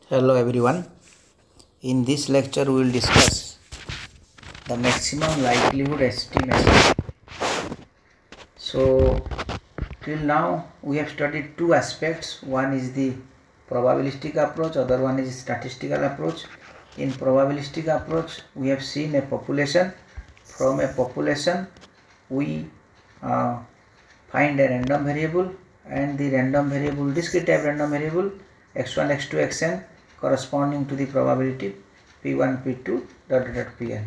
Hello everyone. In this lecture we will discuss the maximum likelihood estimation. So till now we have studied two aspects. One is the probabilistic approach, other one is statistical approach. In probabilistic approach we have seen a population. From a population we find a random variable, and the random variable, discrete type random variable x1, x2, xn corresponding to the probability p1, p2 pn.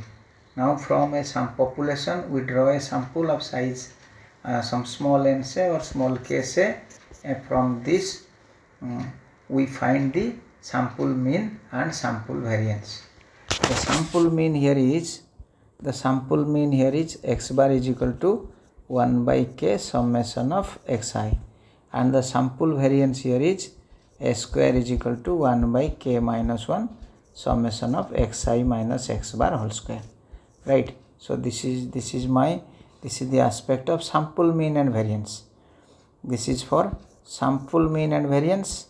Now from a population we draw a sample of size some small n say or small k say, and from this we find the sample mean and sample variance. The sample mean here is x bar is equal to 1 by k summation of xi, and the sample variance here is a square is equal to 1 by k minus 1 summation of xi minus x bar whole square, right? So this is the aspect of sample mean and variance. This is for sample mean and variance,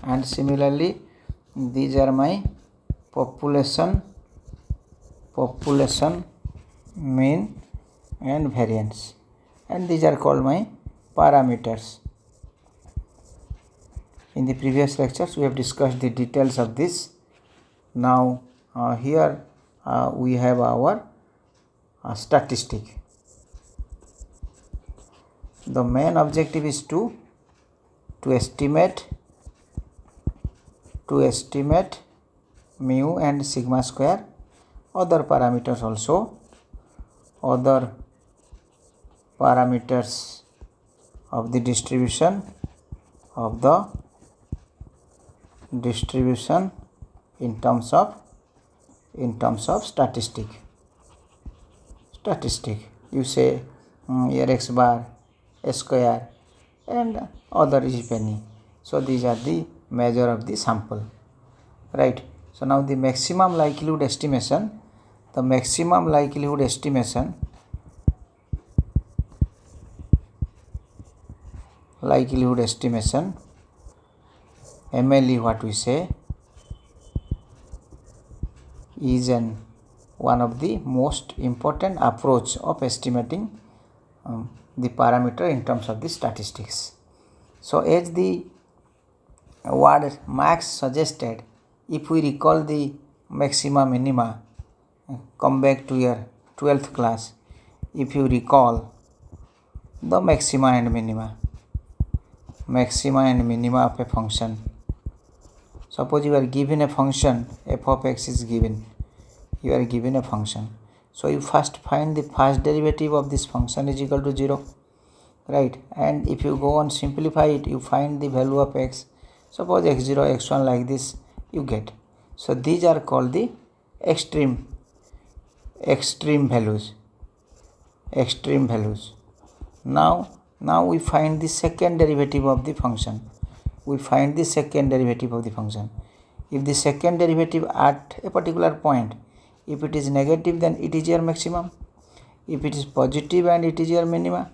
and similarly these are my population mean and variance, and these are called my parameters. In the previous lectures we have discussed the details of this. Now here we have our statistic. The main objective is to estimate mu and sigma square, other parameters also, other parameters of the distribution in terms of statistic. You say here x bar, s square, and other is penny. So these are the measure of the sample, right? So now the maximum likelihood estimation. MLE, what we say, is one of the most important approach of estimating the parameter in terms of the statistics. So as the word max suggested, if we recall the maxima minima, come back to your 12th class, if you recall the maxima and minima of a function. Suppose you are given a function f of x is given, you are given a function, so you first find the first derivative of this function is equal to 0, right? And if you go on simplify it, you find the value of x, suppose x0, x1, like this you get. So these are called the extreme values. Now we find the second derivative of the function. If the second derivative at a particular point, if it is negative, then it is your maximum. If it is positive, and it is your minima,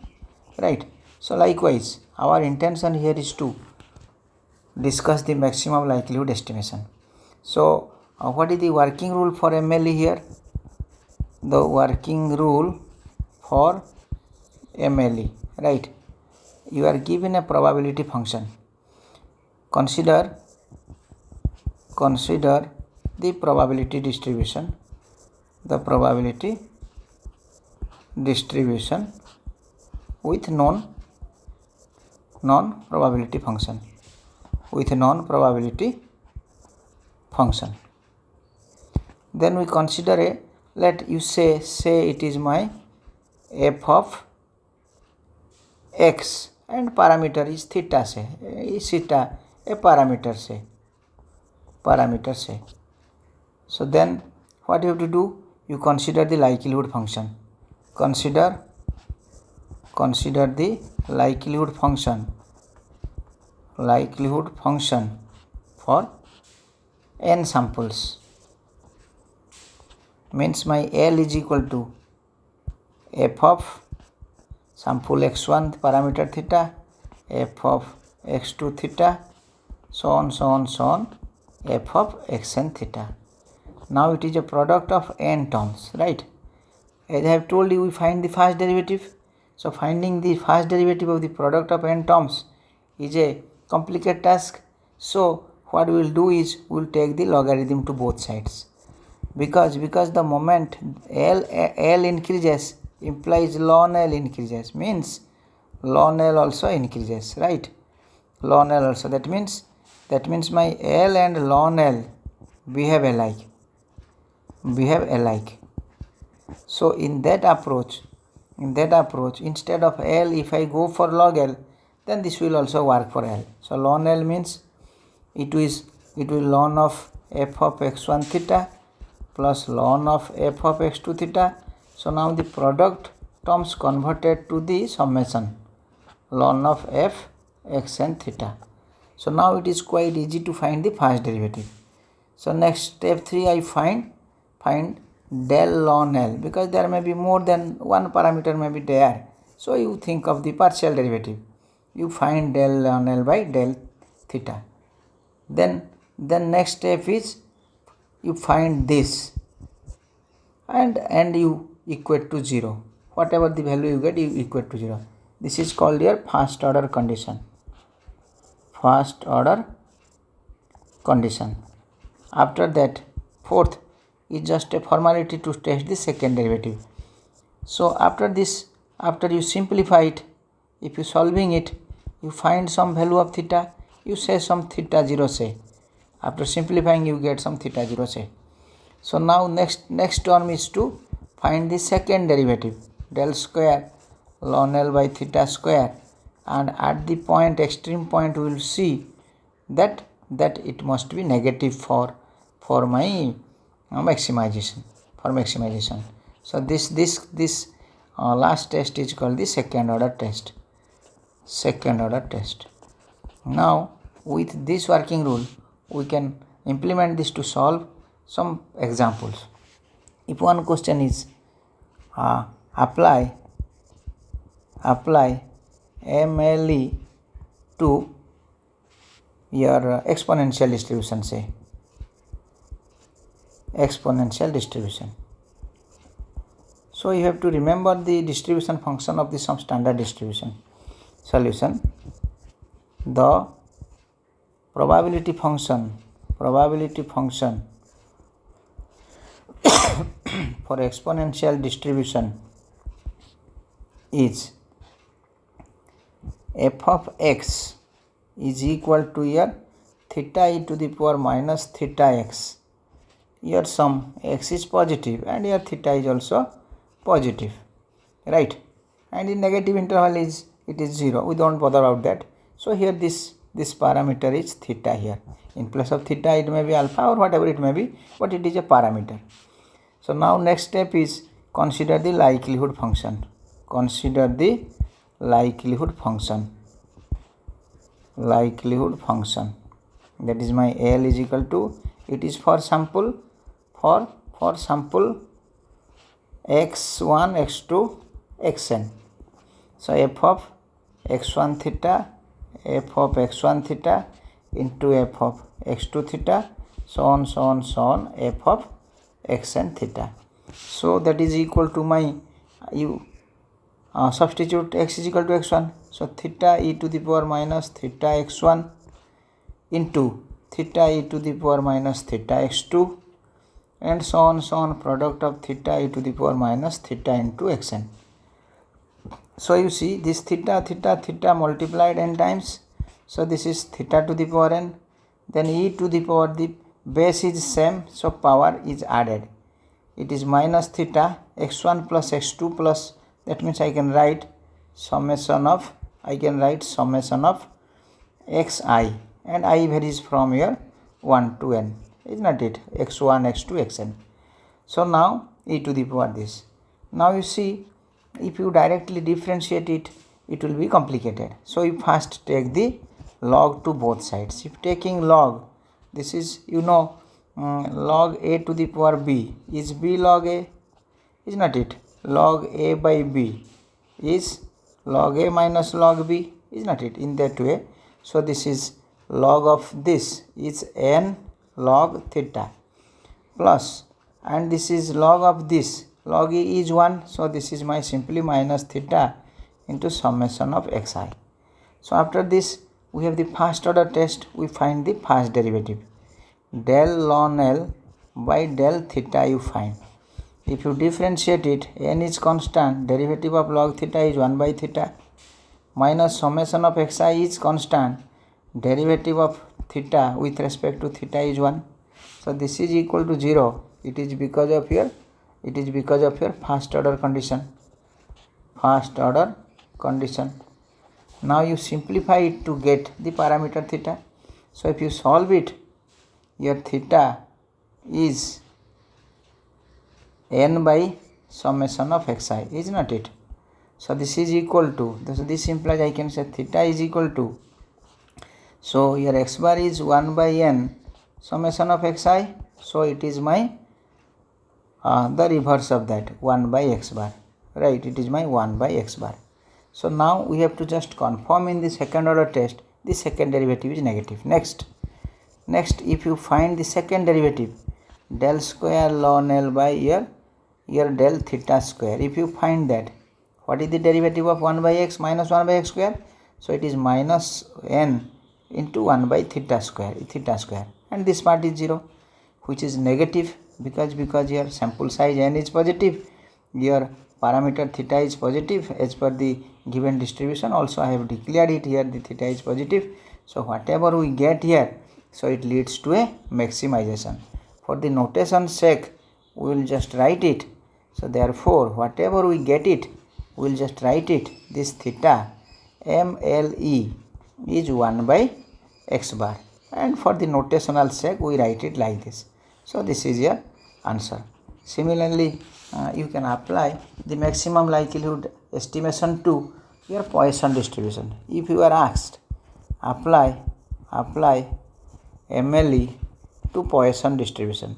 right? So likewise our intention here is to discuss the maximum likelihood estimation. So what is the working rule for MLE here? The working rule for MLE, right? You are given a probability function. Consider the probability distribution with non-probability function. Then we consider let you say it is my f of x and parameter is theta say, a parameter say. So then what you have to do, you consider the likelihood function. Consider the likelihood function for n samples. Means my L is equal to f of sample x1 parameter theta f of x2 theta, so on, so on, so on, f of xn theta. Now it is a product of n terms, right? As I have told you, we find the first derivative. So finding the first derivative of the product of n terms is a complicated task. So what we will do is we will take the logarithm to both sides. Because the moment L increases implies ln L increases, means ln L also increases, right? Ln L also, that means my L and ln L behave alike. So in that approach, instead of L, if I go for log L, then this will also work for L. So ln L means it will ln of f of x1 theta plus ln of f of x2 theta. So now the product terms converted to the summation ln of f xn theta. So now it is quite easy to find the first derivative. So next step 3, I find del ln L, because there may be more than one parameter may be there. So you think of the partial derivative. You find del ln L by del theta. Then next step is you find this and you equate to 0. Whatever the value you get, you equate to 0. This is called your first order condition. After that, fourth is just a formality to test the second derivative. So after this, after you simplify it, if you solving it, you find some value of theta, you say some theta 0 say. After simplifying, you get some theta 0 say. So now next term is to find the second derivative, del square ln L by theta square, and at the point, extreme point, we will see that it must be negative for my maximization. So this last test is called the second order test. Now with this working rule, we can implement this to solve some examples. If one question is apply MLE to your exponential distribution, say exponential distribution. So you have to remember the distribution function of some standard distribution. Solution: the probability function for exponential distribution is f of x is equal to your theta e to the power minus theta x. Your sum x is positive and your theta is also positive, right? And in negative interval it is 0. We don't bother about that. So here this parameter is theta here. In place of theta it may be alpha or whatever it may be, but it is a parameter. So now next step is consider the likelihood function. That is my L is equal to, it is for sample x1, x2, xn. So f of x1 theta, f of x1 theta into f of x2 theta, so on, f of xn theta. So that is equal to my, you substitute x is equal to x1. So theta e to the power minus theta x1 into theta e to the power minus theta x2, and so on, product of theta e to the power minus theta into xn. So you see this theta multiplied n times. So this is theta to the power n. Then e to the power, the base is same, so power is added. It is minus theta x1 plus x2 plus, that means I can write summation of xi, and I varies from here 1 to n, is not it? x1, x2, xn. So now e to the power this. Now you see, if you directly differentiate it, it will be complicated. So you first take the log to both sides. If taking log, this is, log a to the power b is b log a, is not it? Log a by b is log a minus log b, is not it, in that way. So this is log of this is n log theta plus, and this is log of this, log e is 1, so this is my simply minus theta into summation of xi. So after this we have the first order test, we find the first derivative, del ln L by del theta you find. If you differentiate it, n is constant, derivative of log theta is 1 by theta, minus summation of xi is constant, derivative of theta with respect to theta is 1. So this is equal to 0. It is because of your first order condition. Now you simplify it to get the parameter theta. So if you solve it, your theta is n by summation of xi, is not it? So this is equal to, this implies I can say theta is equal to, so your x bar is 1 by n summation of xi, so it is my the reverse of that, 1 by x bar, right? It is my 1 by x bar. So now we have to just confirm in the second order test, the second derivative is negative. Next, if you find the second derivative, del square ln L by your del theta square, if you find that, what is the derivative of 1 by x minus 1 by x square? So it is minus n into 1 by theta square, and this part is 0, which is negative because your sample size n is positive, your parameter theta is positive as per the given distribution. Also I have declared it here, the theta is positive. So whatever we get here, so it leads to a maximization. For the notation sake, we will just write it. So therefore whatever we get it, we will just write it, this theta MLE is 1 by x bar, and for the notational sake we write it like this. So this is your answer. Similarly, you can apply the maximum likelihood estimation to your Poisson distribution. If you are asked, apply MLE to Poisson distribution.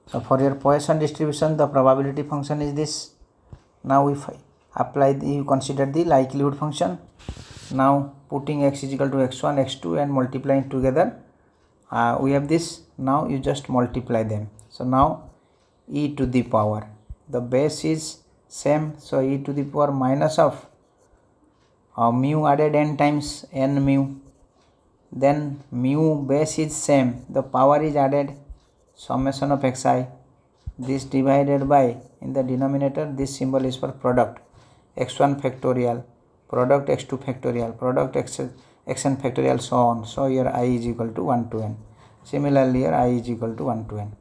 So for your Poisson distribution, the probability function is this. Now if you consider the likelihood function. Now putting x is equal to x1, x2 and multiplying together, we have this. Now you just multiply them. So now e to the power, the base is same, so e to the power minus of mu added n times n mu, then mu base is same, the power is added, summation of xi, this divided by, in the denominator this symbol is for product, x1 factorial, product x2 factorial, product xn factorial, so on. So here I is equal to 1 to n. Similarly here I is equal to 1 to n.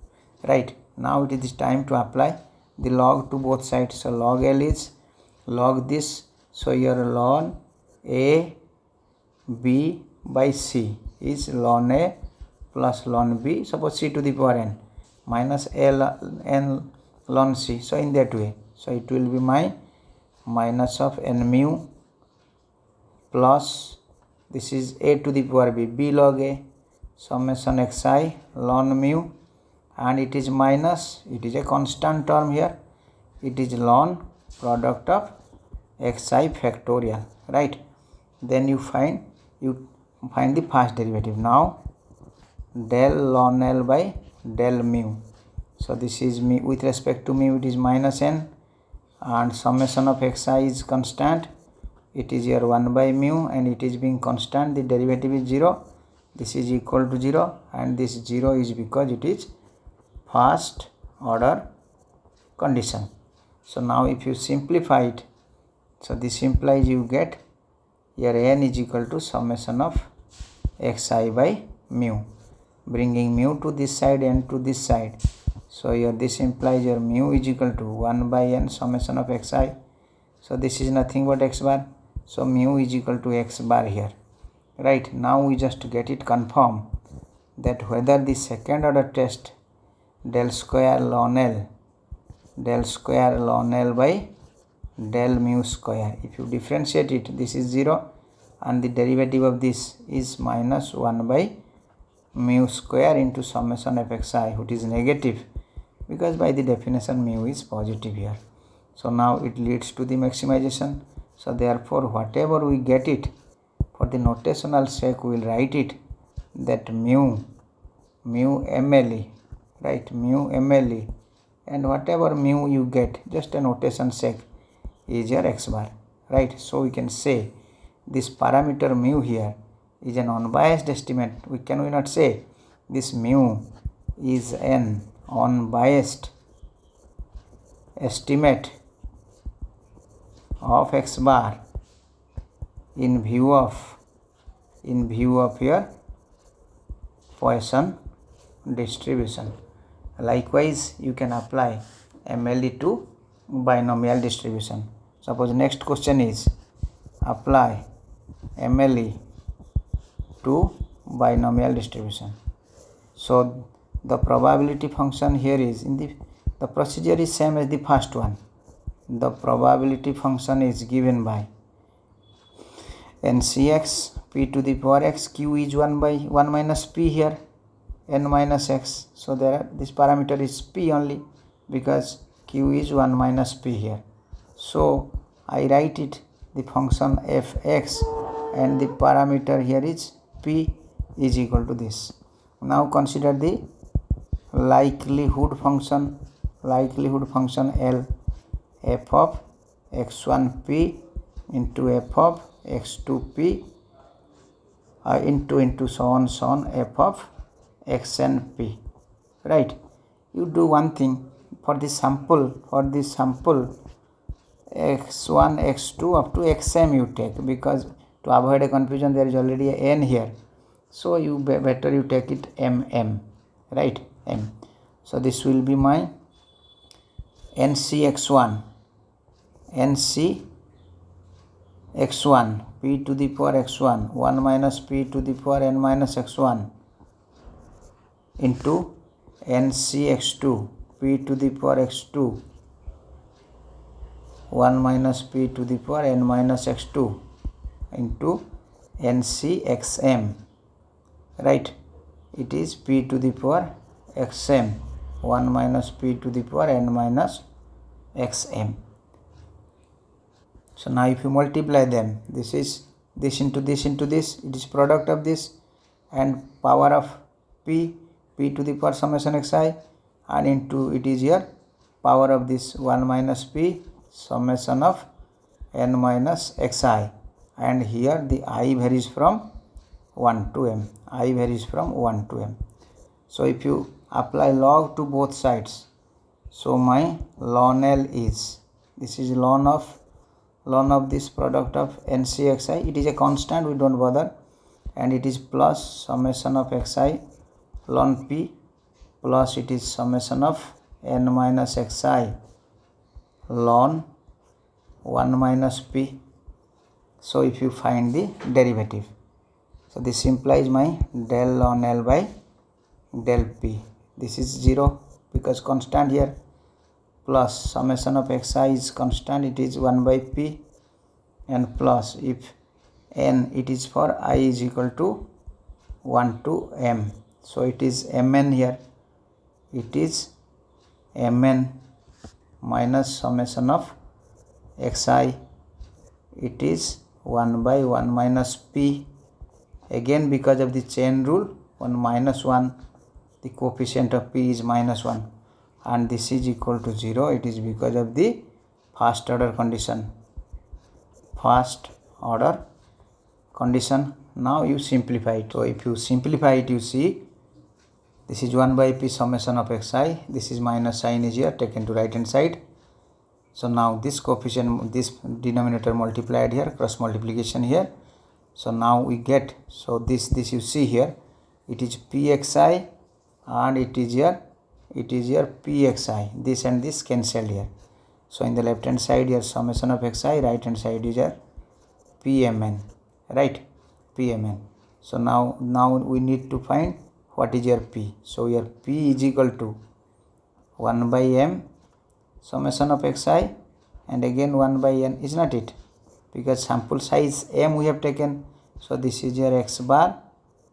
Right, now it is time to apply the log to both sides. So log L is log this, so here ln A B by C is ln A plus ln B, suppose C to the power n, minus n ln C, so in that way. So it will be my minus of n mu plus, this is A to the power B log A, summation xi ln mu, and it is minus, it is a constant term here, it is ln product of xi factorial, right? Then you find the first derivative. Now del ln L by del mu, so this is mu with respect to mu, it is minus n, and summation of xi is constant, it is here 1 by mu, and it is being constant, the derivative is 0, this is equal to 0, and this 0 is because it is first order condition. So now if you simplify it, so this implies you get here n is equal to summation of xi by mu, bringing mu to this side, n to this side. So here this implies your mu is equal to 1 by n summation of xi. So this is nothing but x bar. So mu is equal to x bar here. Right, now we just get it confirm that whether the second order test del square ln L by del mu square, if you differentiate it, this is 0 and the derivative of this is minus 1 by mu square into summation of xi, which is negative, because by the definition mu is positive here. So now it leads to the maximization. So therefore whatever we get it, for the notational sake we will write it that mu MLE, right, mu MLE, and whatever mu you get, just a notation sake, is your x bar, right. So we can say this parameter mu here is an unbiased estimate. We not say this mu is an unbiased estimate of x bar in view of your Poisson distribution. Likewise, you can apply MLE to binomial distribution. Suppose next question is apply MLE to binomial distribution. So the probability function here is the procedure is same as the first one. The probability function is given by NCX p to the power x, q is 1 by 1 minus p here, n minus x. So this parameter is p only, because q is 1 minus p here. So I write it the function fx, and the parameter here is p is equal to this. Now consider the likelihood function L, f of x1p into f of x2p into so on f of xnp, right. You do one thing for this sample x1 x2 up to xm you take, because to avoid a confusion there is already a n here, so you better you take it right, m. So this will be my NCX1 p to the power x1 1 minus p to the power n minus x1 into NCX2 p to the power x2 1 minus p to the power n minus x2 into NCXM, right. It is p to the power xm 1 minus p to the power n minus xm. So now if you multiply them, this is this into this into this, it is product of this, and power of p to the power summation xi, and into it is here power of this 1 minus p summation of n minus xi, and here the I varies from 1 to m. So if you apply log to both sides, so my ln L is, this is ln of this product of NCXI, it is a constant, we don't bother, and it is plus summation of xi ln p plus it is summation of n minus xi ln 1 minus p. So if you find the derivative, so this implies my del ln L by del p, this is 0 because constant here, plus summation of xi is constant, it is 1 by p, and plus if n it is for I is equal to 1 to m, so it is mn here, it is mn minus summation of xi, it is 1 by 1 minus p, again because of the chain rule 1 minus 1, the coefficient of p is minus 1, and this is equal to 0, it is because of the first order condition. Now you simplify it. So if you simplify it, you see this is 1 by p summation of xi, this is minus sign is here taken to right hand side. So now this coefficient, this denominator multiplied here, cross multiplication here, so now we get, so this you see here, it is pxi and it is here pxi, this and this cancelled here. So in the left hand side here summation of xi, right hand side is here pmn, right, pmn. So now we need to find what is your p. So here p is equal to 1 by m summation of xi and again 1 by n, is not it, because sample size m we have taken. So this is your x bar,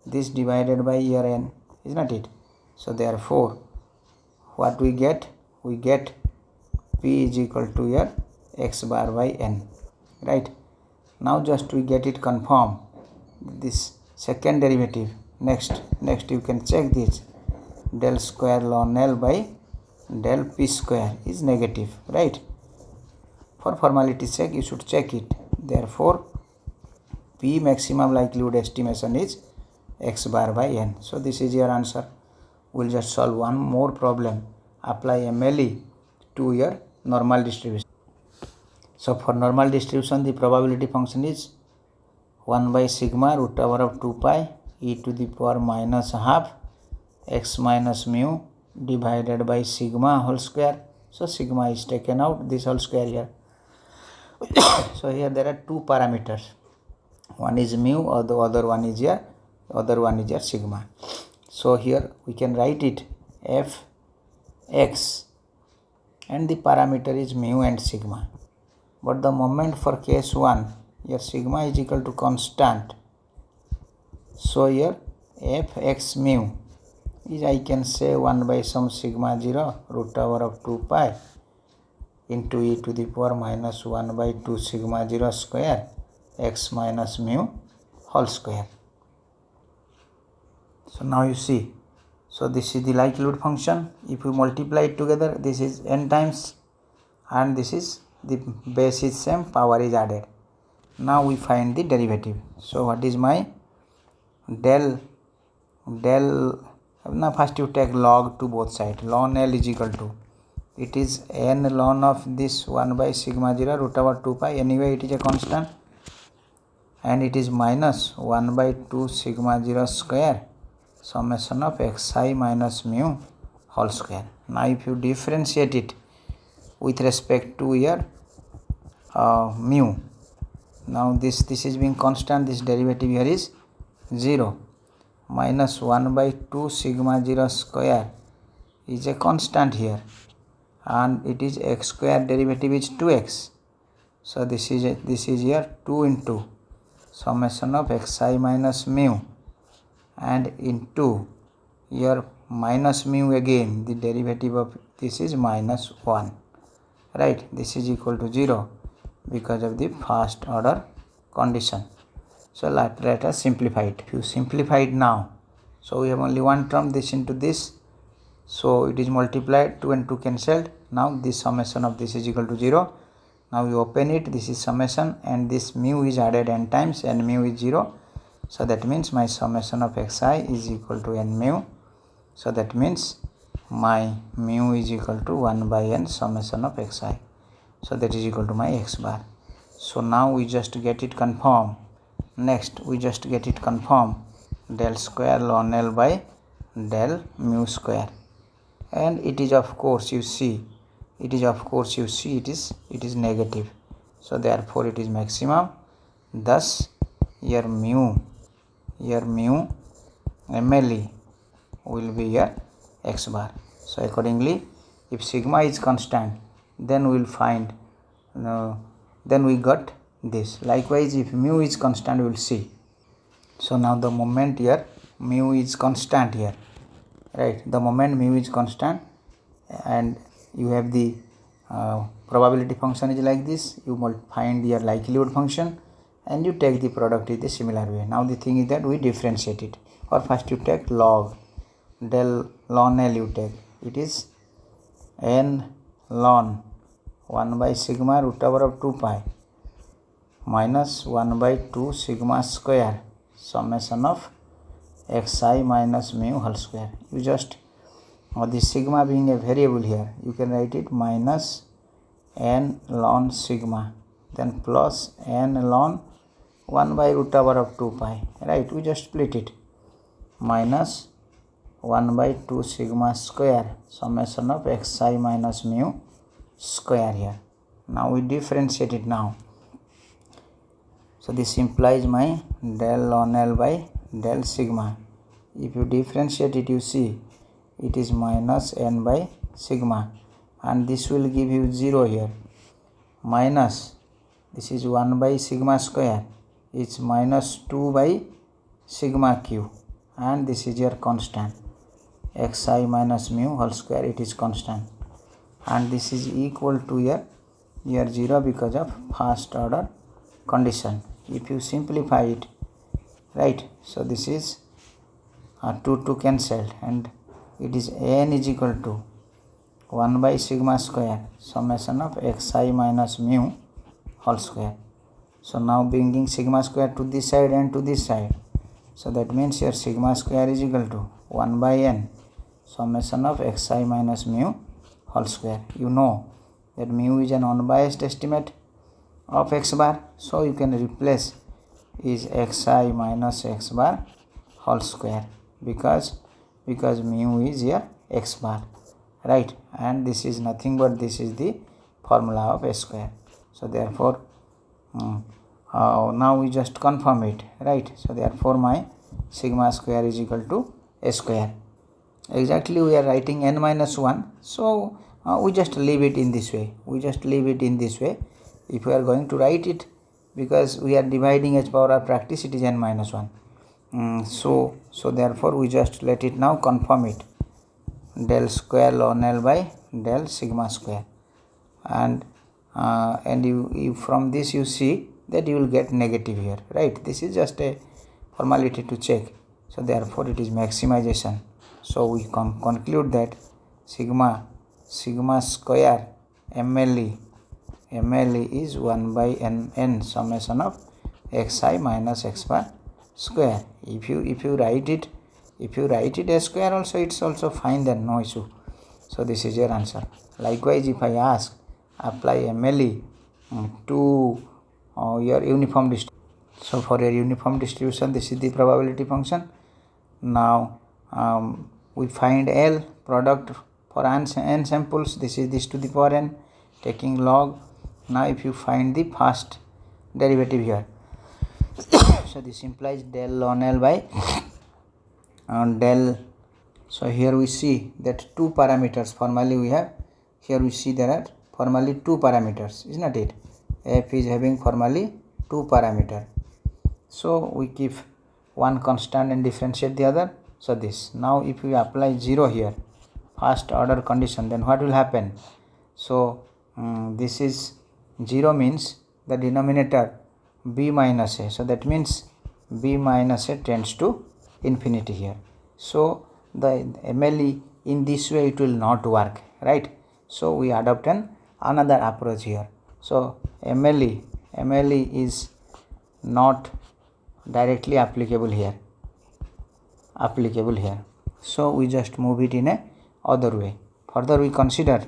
this divided by your n. is not it? So therefore what we get? We get p is equal to your x bar by n, right? Now just we get it confirm this second derivative. Next you can check this, del square ln L by del p square is negative, right? For formality's sake you should check it. Therefore p maximum likelihood estimation is x bar by n. So this is your answer. We'll just solve one more problem. Apply MLE to your normal distribution. So for normal distribution the probability function is 1 by sigma root over of 2 pi e to the power minus half x minus mu divided by sigma whole square. So sigma is taken out, this whole square here. So here there are two parameters. One is mu or the other one is your sigma. So here we can write it f x and the parameter is mu and sigma. But the moment for case 1 your sigma is equal to constant. So here f x mu is, I can say, 1 by some sigma 0 root over of 2 pi into e to the power minus 1 by 2 sigma 0 square x minus mu whole square. So now you see, so this is the likelihood function. If you multiply it together, this is n times and this is the base is same, power is added. Now we find the derivative. So what is my del, now first you take log to both sides. Ln L is equal to, it is n ln of this 1 by sigma 0 root over 2 pi, anyway it is a constant, and it is minus 1 by 2 sigma 0 square summation of xi minus mu whole square. Now if you differentiate it with respect to your mu, now this is being constant, this derivative here is 0, minus 1 by 2 sigma 0 square is a constant here, and it is x square, derivative is 2x. So this is here 2 into summation of xi minus mu and into your minus mu again, the derivative of this is minus 1, right? This is equal to 0 because of the first order condition. So let us simplify it. If you simplify it now, so we have only one term, this into this, so it is multiplied, 2 and 2 cancelled. Now this summation of this is equal to 0. Now you open it, this is summation and this mu is added n times and mu is 0. So that means my summation of xi is equal to n mu. So that means my mu is equal to 1 by n summation of xi. So that is equal to my x bar. So now we just get it confirmed. Next we just get it confirmed, del square ln L by del mu square, and it is of course you see it is negative. So therefore it is maximum. Thus your mu MLE will be your x bar. So accordingly, if sigma is constant, then we will find, then we got this. Likewise, if mu is constant, we will see. So now the moment here mu is constant here, right? The moment mu is constant and you have the probability function is like this, you find your likelihood function and you take the product in the similar way. Now the thing is that we differentiate it, or first you take log del ln L, you take, it is n ln 1 by sigma root over of 2 pi minus 1 by 2 sigma square summation of xi minus mu whole square. You just, the sigma being a variable here, you can write it minus n ln sigma, then plus n ln 1 by root over of 2 pi, right? We just split it, minus 1 by 2 sigma square summation of xi minus mu square here. Now we differentiate it now. So this implies my del ln L by del sigma. If you differentiate it, you see it is minus n by sigma, and this will give you 0 here, minus this is 1 by sigma square, it's minus 2 by sigma cube, and this is your constant. xi minus mu whole square, it is constant, and this is equal to here 0 because of first order condition. If you simplify it, right, so this is 2 cancelled, and it is n is equal to 1 by sigma square summation of xi minus mu whole square. So now bringing sigma square to this side and to this side, so that means here sigma square is equal to 1 by n summation of xi minus mu whole square. You know that mu is an unbiased estimate of x bar, so you can replace is xi minus x bar whole square, because mu is here x bar, right, and this is nothing but this is the formula of s square. So therefore now we just confirm it, right. So therefore my sigma square is equal to a square. Exactly, we are writing n minus 1, so we just leave it in this way. If we are going to write it, because we are dividing as per our practice, it is n minus 1. So therefore we just let it now confirm it, del square ln L by del sigma square, and you from this you see that you will get negative here, right. This is just a formality to check. So therefore it is maximization. So we conclude that sigma square MLE is 1 by n summation of xi minus x bar square. If you write it a square also, it's also fine, then no issue. So this is your answer. Likewise, if I ask apply MLE to your uniform distribution. So for your uniform distribution, this is the probability function. Now we find L, product for n samples, this is this to the power n, taking log. Now if you find the first derivative here, so this implies del ln L by del. So here we see that two parameters formally we have. Here we see there are formally two parameters, is not it? F is having formally two parameter. So we keep one constant and differentiate the other. So this, now if we apply 0 here, first order condition, then what will happen? So this is 0 means the denominator b minus a, so that means b minus a tends to infinity here. So the MLE in this way it will not work, right. So we adopt another approach here. So MLE is not directly applicable here. So we just move it in a other way. Further we consider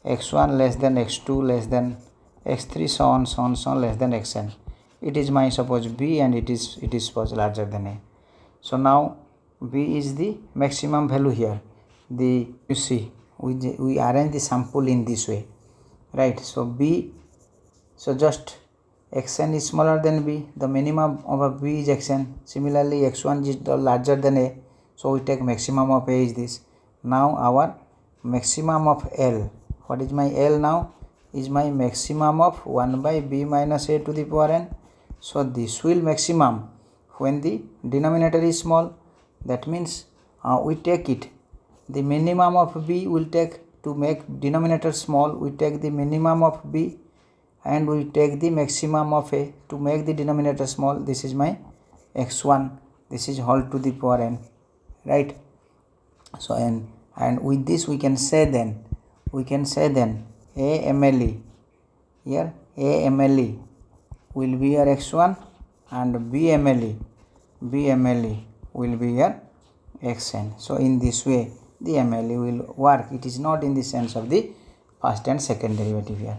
x1 less than x2 less than x3 so on less than xn. It is my suppose b, and it is suppose larger than a. So now b is the maximum value here. You see we arrange the sample in this way, right. So b, so just xn is smaller than b, the minimum of a b is xn. Similarly x1 is larger than a, so we take maximum of a is this. Now our maximum of L, what is my L now? Is my maximum of 1 by b minus a to the power n. So this will maximum when the denominator is small. That means we take it, the minimum of b will take, to make denominator small we take the minimum of b, and we take the maximum of a to make the denominator small. This is my x1, this is whole to the power n, right. So and with this we can say then a MLE here, a MLE will be your x1 and b MLE will be your xn. So in this way the MLE will work. It is not in the sense of the first and second derivative here.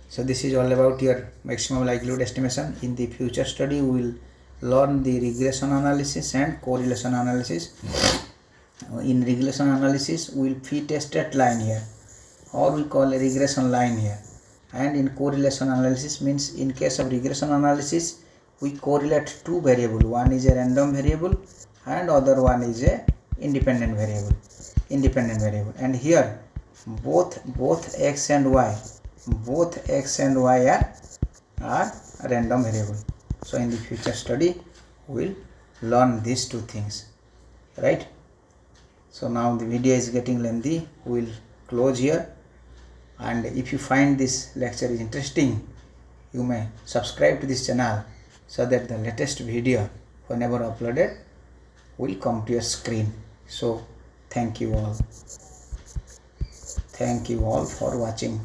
So this is all about your maximum likelihood estimation. In the future study we will learn the regression analysis and correlation analysis. In regression analysis we will fit a straight line here, or we call a regression line here, and in correlation analysis means in case of regression analysis we correlate two variables. One is a random variable and other one is a independent variable, and here both x and y are random variable. So in the future study we will learn these two things, right? So now the video is getting lengthy, we will close here. And if you find this lecture is interesting, you may subscribe to this channel so that the latest video whenever uploaded will come to your screen. So thank you all for watching.